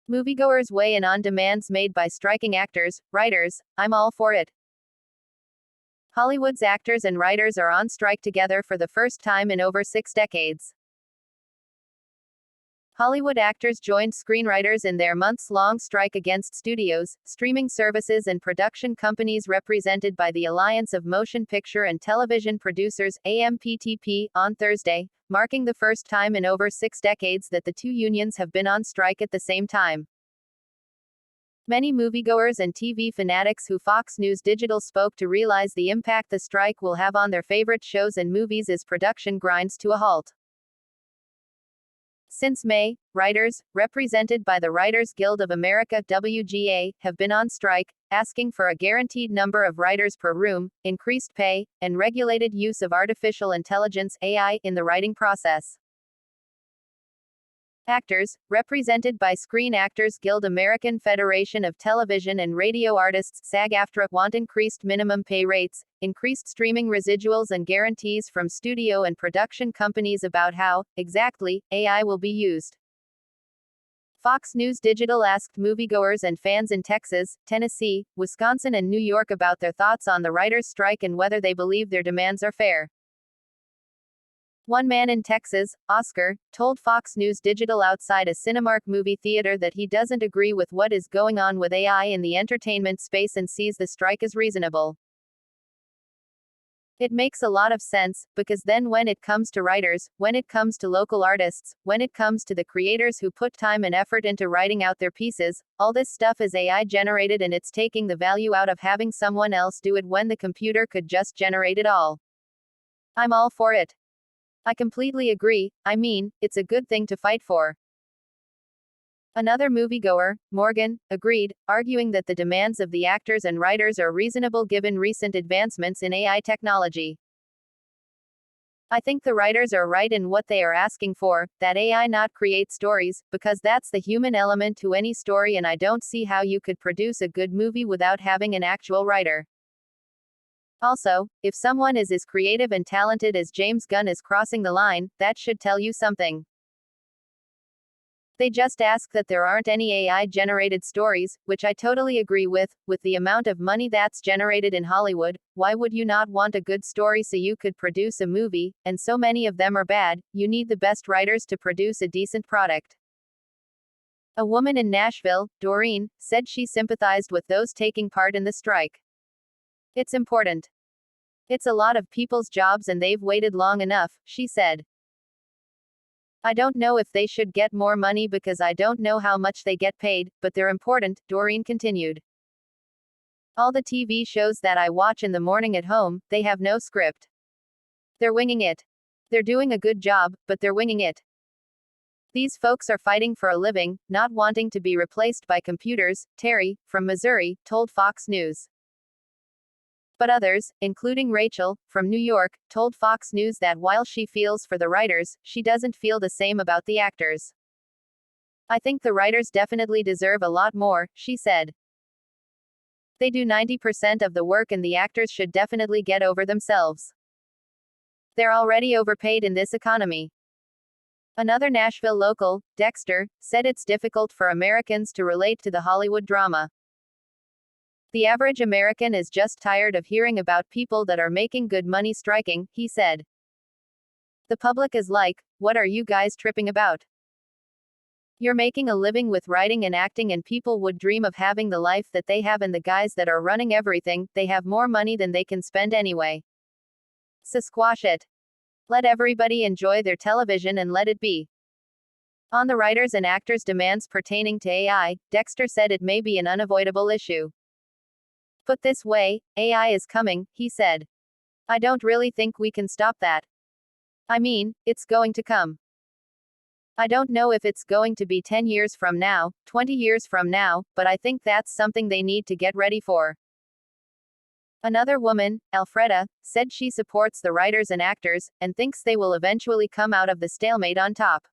Moviegoers weigh in on demands made by striking actors, writers. I'm all for it. Hollywood's actors and writers are on strike together for the first time in over 6 decades. Hollywood actors joined screenwriters in their months-long strike against studios, streaming services and production companies represented by the Alliance of Motion Picture and Television Producers, AMPTP, on Thursday, marking the first time in over 6 decades that the two unions have been on strike at the same time. Many moviegoers and TV fanatics who Fox News Digital spoke to realize the impact the strike will have on their favorite shows and movies as production grinds to a halt. Since May, writers, represented by the Writers Guild of America (WGA), have been on strike, asking for a guaranteed number of writers per room, increased pay, and regulated use of artificial intelligence (AI) in the writing process. Actors, represented by Screen Actors Guild American Federation of Television and Radio Artists (SAG-AFTRA), want increased minimum pay rates, increased streaming residuals and guarantees from studio and production companies about how, exactly, AI will be used. Fox News Digital asked moviegoers and fans in Texas, Tennessee, Wisconsin and New York about their thoughts on the writers' strike and whether they believe their demands are fair. One man in Texas, Oscar, told Fox News Digital outside a Cinemark movie theater that he doesn't agree with what is going on with AI in the entertainment space and sees the strike as reasonable. It makes a lot of sense, because then when it comes to writers, when it comes to local artists, when it comes to the creators who put time and effort into writing out their pieces, all this stuff is AI generated and it's taking the value out of having someone else do it when the computer could just generate it all. I'm all for it. I completely agree. I mean, it's a good thing to fight for. Another moviegoer, Morgan, agreed, arguing that the demands of the actors and writers are reasonable given recent advancements in AI technology. I think the writers are right in what they are asking for, that AI not create stories, because that's the human element to any story and I don't see how you could produce a good movie without having an actual writer. Also, if someone is as creative and talented as James Gunn is crossing the line, that should tell you something. They just ask that there aren't any AI-generated stories, which I totally agree with the amount of money that's generated in Hollywood, why would you not want a good story so you could produce a movie, and so many of them are bad, you need the best writers to produce a decent product. A woman in Nashville, Doreen, said she sympathized with those taking part in the strike. It's important. It's a lot of people's jobs and they've waited long enough, she said. I don't know if they should get more money because I don't know how much they get paid, but they're important, Doreen continued. All the TV shows that I watch in the morning at home, they have no script. They're winging it. They're doing a good job, but they're winging it. These folks are fighting for a living, not wanting to be replaced by computers, Terry, from Missouri, told Fox News. But others, including Rachel, from New York, told Fox News that while she feels for the writers, she doesn't feel the same about the actors. I think the writers definitely deserve a lot more, she said. They do 90% of the work and the actors should definitely get over themselves. They're already overpaid in this economy. Another Nashville local, Dexter, said it's difficult for Americans to relate to the Hollywood drama. The average American is just tired of hearing about people that are making good money striking, he said. The public is like, what are you guys tripping about? You're making a living with writing and acting and people would dream of having the life that they have and the guys that are running everything, they have more money than they can spend anyway. So squash it. Let everybody enjoy their television and let it be. On the writers and actors' demands pertaining to AI, Dexter said it may be an unavoidable issue. Put this way, AI is coming, he said. I don't really think we can stop that. I mean, it's going to come. I don't know if it's going to be 10 years from now, 20 years from now, but I think that's something they need to get ready for. Another woman, Alfreda, said she supports the writers and actors, and thinks they will eventually come out of the stalemate on top.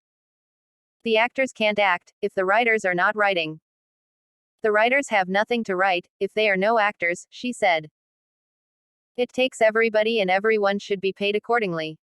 The actors can't act, if the writers are not writing. The writers have nothing to write, if they are no actors, she said. It takes everybody and everyone should be paid accordingly.